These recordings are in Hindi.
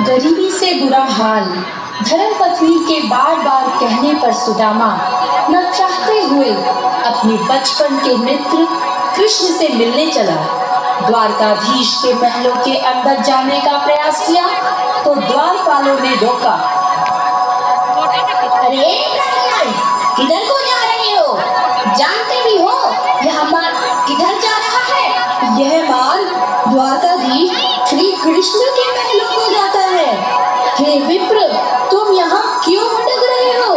गरीबी से बुरा हाल, धर्मपत्नी के बार बार कहने पर सुदामा न चाहते हुए अपने बचपन के मित्र कृष्ण से मिलने चला। द्वारकाधीश के महलों के अंदर जाने का प्रयास किया तो द्वारपालों ने रोका। अरे किधर को जा रहे हो? जानते भी हो यह मार्ग किधर जा रहा है? यह मार्ग द्वारकाधीश श्री कृष्ण के महलों को जाता है। हे विप्र, तुम यहाँ क्यों भटक रहे हो?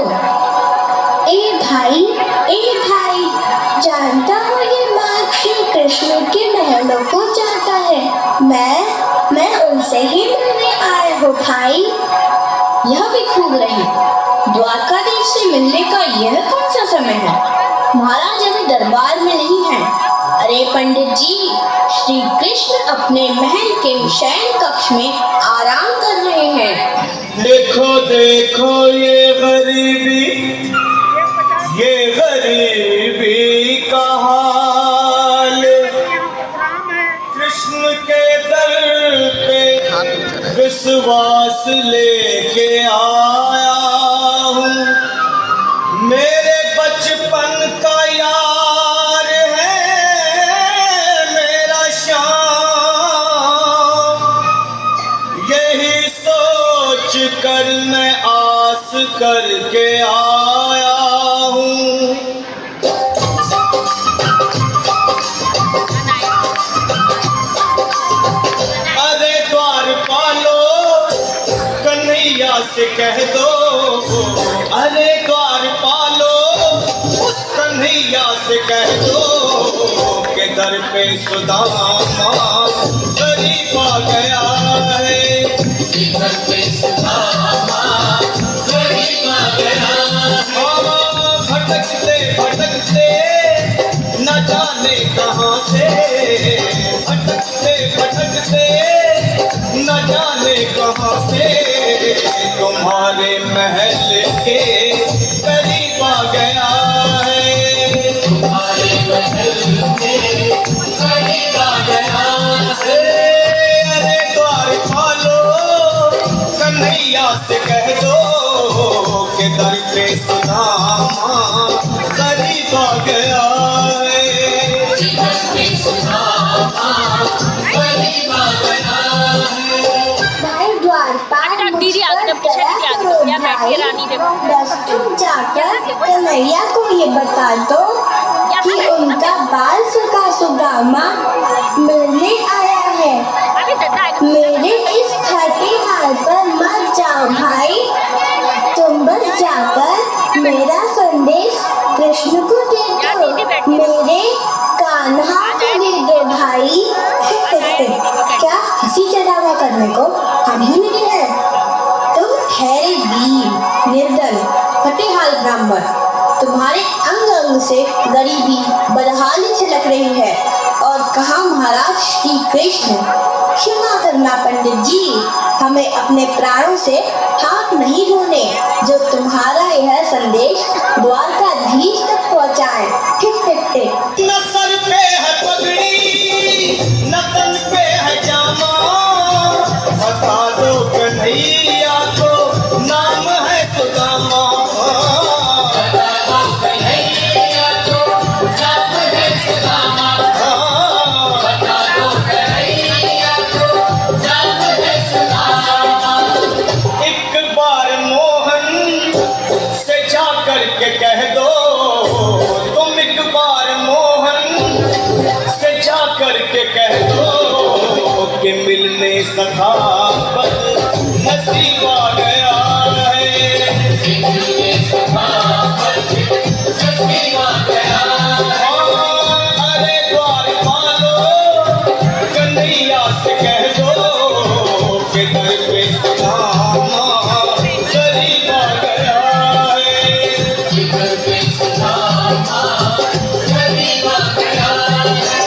ए भाई, जानता हूँ ये मार्ग श्री कृष्ण के महलों को जाता है। मैं उनसे ही मिलने आया हूँ भाई। यह भी खूब रही। द्वारकाधीश से मिलने का यह कौन सा समय है? महाराज अभी दरबार में नहीं है। अरे पंडित जी, श्री कृष्ण अपने महल के शयन कक्ष में आराम कर रहे हैं। देखो देखो ये गरीबी का हाल, कृष्ण के दर पे विश्वास लेके आया हूँ। मेरे बचपन का यार है मेरा श्याम, यही सोच कर मैं आस करके आया हूँ। अरे द्वारपालो कन्हैया से कह दो, अरे द्वारपालो उस कन्हैया से कह दो कि दर पे सुदामा गरीब आ गया है। दर पे सुदामा गरीब आ गया है। भटकते न जाने कहाँ से, भटकते न जाने कहाँ से तुम्हारे महल के करीब आ गया है। तुम्हारे महल के करीब आ गया है। अरे द्वारपालो कन्हैया से कह दो कि दर पे सुदामा करीब आ गया है। दर पे सुदामा करीब आ गया है। भाई द्वारपाल मुझ पर दया करो भाई। बस तुम जाकर कन्हैया को ये बता दो कि उनका बाल सुदामा मिलने आया है। मेरे इस खाटी हाल पर मत जाओ भाई। तुम बस जाकर मेरा संदेश कृष्ण को दे दो, मेरे कान्हा को दे दो भाई। क्या हंसी चढ़ावा करने को अभी नहीं है? तुम ठहरे दीन निर्दल फटेहाल ब्राह्मण, तुम्हारे अंग अंग से गरीबी बदहाली छलक रही है। और कहा महाराज श्री कृष्ण? क्षमा करना पंडित जी, हमें अपने प्राणों से हाथ नहीं धोने जो तुम्हारा यह संदेश द्वारकाधीश तक पहुँचाए। न सर पे है पगड़ी न तन पे है जामा, बता दो कन्हैया को नाम है सुदामा। बता दो कन्हैया को नाम है सुदामा। बता दो कन्हैया को नाम है सुदामा। एक बार मोहन से जा करके कह दो, तुम एक बार मोहन से जा करके कह दो कि मिलने सखावत नसीब आ गया है। मिलने सखावत नसीब आ गया है। अरे द्वारपालो कन्हैया से कह दो कि दर पे सुदामा गरीब आ गया है। दर पे सुदामा गरीब आ गया है।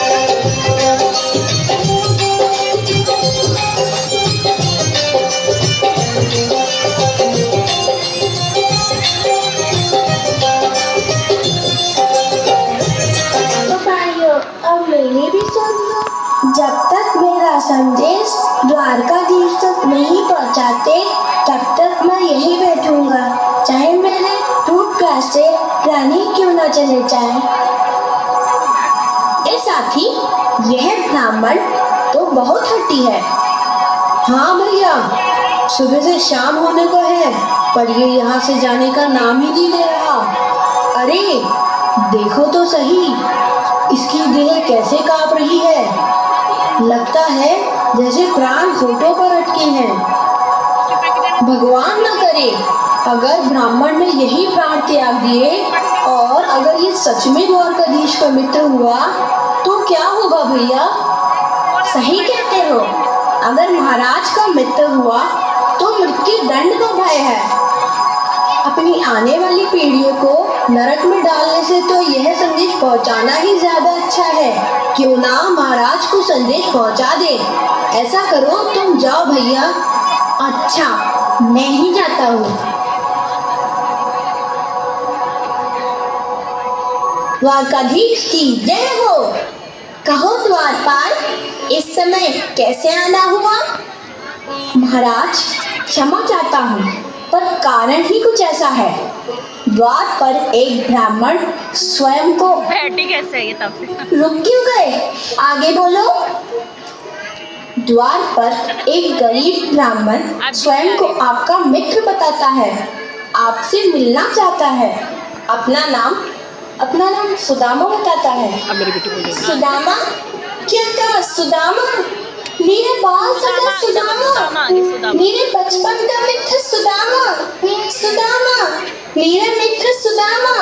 जब तक मेरा संदेश द्वारकाधीश तक नहीं पहुंचाते तब तक मैं यहीं बैठूंगा, चाहे मेरे टूथब्रश से रानी क्यों न चले जाए। ए साथी, यह ब्राह्मण तो बहुत हट्टी है। हाँ भैया, सुबह से शाम होने को है पर ये यहाँ से जाने का नाम ही नहीं ले रहा। अरे देखो तो सही, इसकी देह कैसे कांप रही है। लगता है जैसे प्राण होठों पर अटके हैं। भगवान न करे अगर ब्राह्मण ने यही प्राण त्याग दिए और अगर ये सच में द्वारकाधीश का मित्र हुआ तो क्या होगा भैया। सही कहते हो, अगर महाराज का मित्र हुआ तो मृत्यु दंड का भय है। अपनी आने वाली पीढ़ियों को नरक में डालने से तो यह संदेश पहुंचाना ही ज्यादा अच्छा है। क्यों ना महाराज को संदेश पहुंचा दे। ऐसा करो, तुम जाओ भैया। अच्छा, मैं ही जाता हूँ। द्वारकाधीश की जय हो। कहो द्वारपाल, इस समय कैसे आना हुआ? महाराज क्षमा चाहता हूँ पर कारण ही कुछ ऐसा है। द्वार पर एक ब्राह्मण स्वयं को बैठी कैसे है ये तब से? रुक क्यों गए, आगे बोलो। द्वार पर एक गरीब ब्राह्मण स्वयं को आपका मित्र बताता है, आपसे मिलना चाहता है। अपना नाम सुदामा बताता है। अब मेरी बेटी बोल रही है। सुदामा? क्या कहा सुदामा? मेरे बाल सगा सुदामा, मेरे बचपन का मित्र सुदामा, सुदामा, मेरा मित्र सुदामा,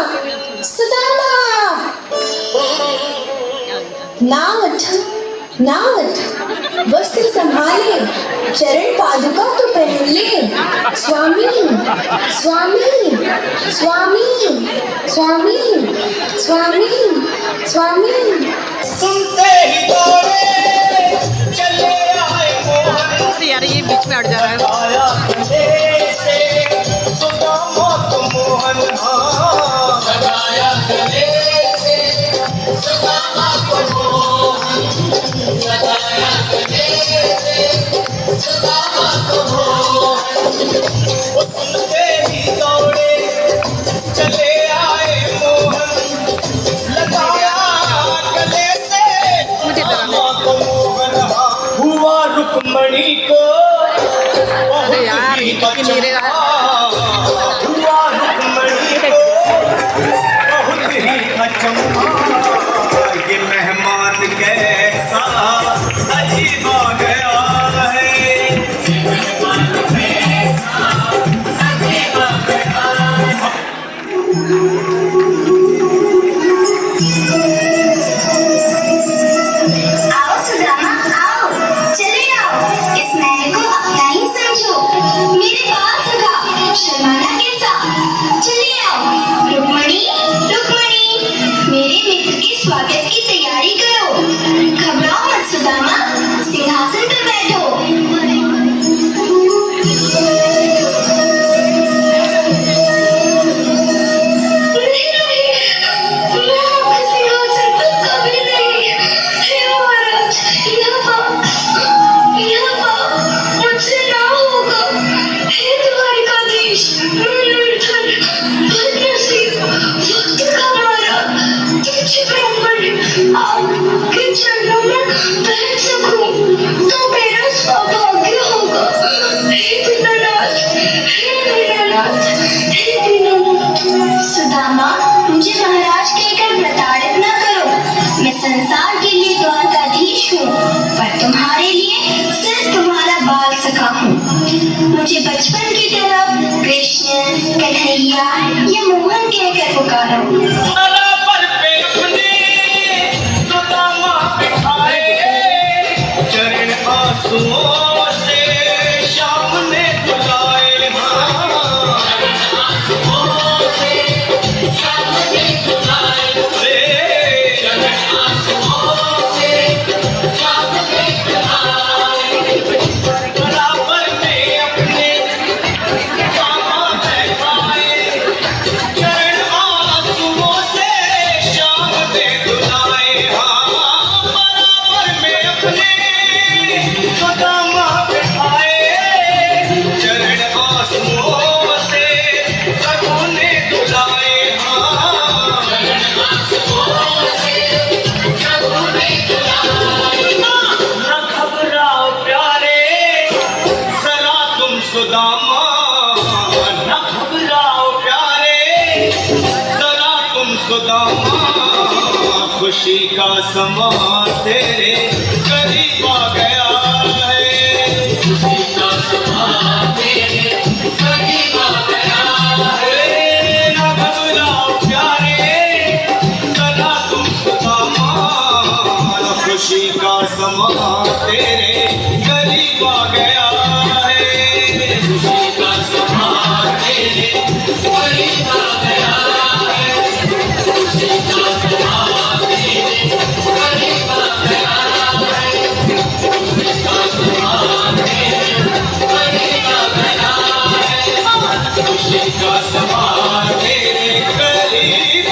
सुदामा। नावत वस्त्र संभाले, चरण पादुका तो पहन ले। स्वामी स्वामी स्वामी स्वामी स्वामी स्वामी। सुनते ही दौड़े चले आए मोहन, यार ये बीच में अड़ जा रहा है। आया गले से सुदामा तो मोहन, हाँ सगाया गले से सुदामा तो मोहन, सगाया गले से सुदामा तो मोहन। वो सुनते ही दौड़े चले आए मोहन, लगाया गले से सुदामा तो मोहन, हाँ हुआ रुक्मणी को अरे यार ये तो मेरे हुआ रुक्मणी को बहुत ही अचंभा, ये मेहमान कैसा अजीब आ गया है, ये मेहमान कैसा अजीब आ गया है। आओ सुदामा, आओ, चले आओ, इस महल को अपना ही समझो। मेरे पास सगा, शर्माना कैसा? चले आओ। रुक्मणी, रुक्मणी, मेरे मित्र के स्वागत की तैयारी करो। घबराओ मत सुदामा, सिंहासन पर बैठो। सुदामा, मुझे महाराज कहकर प्रताड़ित न करो। मैं संसार के लिए द्वारकाधीश हूँ पर तुम्हारे लिए सिर्फ तुम्हारा बाल सखा हूँ। मुझे बचपन की तरह कृष्ण, कन्हैया या मोहन कहकर पुकारो। पर पे अपने सुदामा बिठाए, चरण आंसुओं से श्याम ने बुलाए, हाँ आंसुओं से श्याम ने बुलाए, चरण आंसुओं से श्याम ने बुलाए। बराबर में अपने सुदामा बैठाए, चरण आंसुओं से श्याम ने बुलाए, हाँ बराबर में अपने सुदामा बिठाए, चरण आंसुओं से प्रभु ने धुलाए। चरण आंसुओं से प्रभु ने धुलाए। न घबराओ प्यारे जरा तुम सुदामा, न घबराओ प्यारे जरा तुम सुदामा, खुशी का समा तेरे करीब आ गया है। खुशी का समा तेरे करीब आ गया है। न घबराओ प्यारे जरा तुम सुदामा, खुशी का समा तेरे करीब आ गया है। खुशी का समा तेरे करीब आ गया है। खुशी का समा तेरे करीब आ गया है। खुशी का समा तेरे करीब आ गया है। खुशी का समा तेरे करीब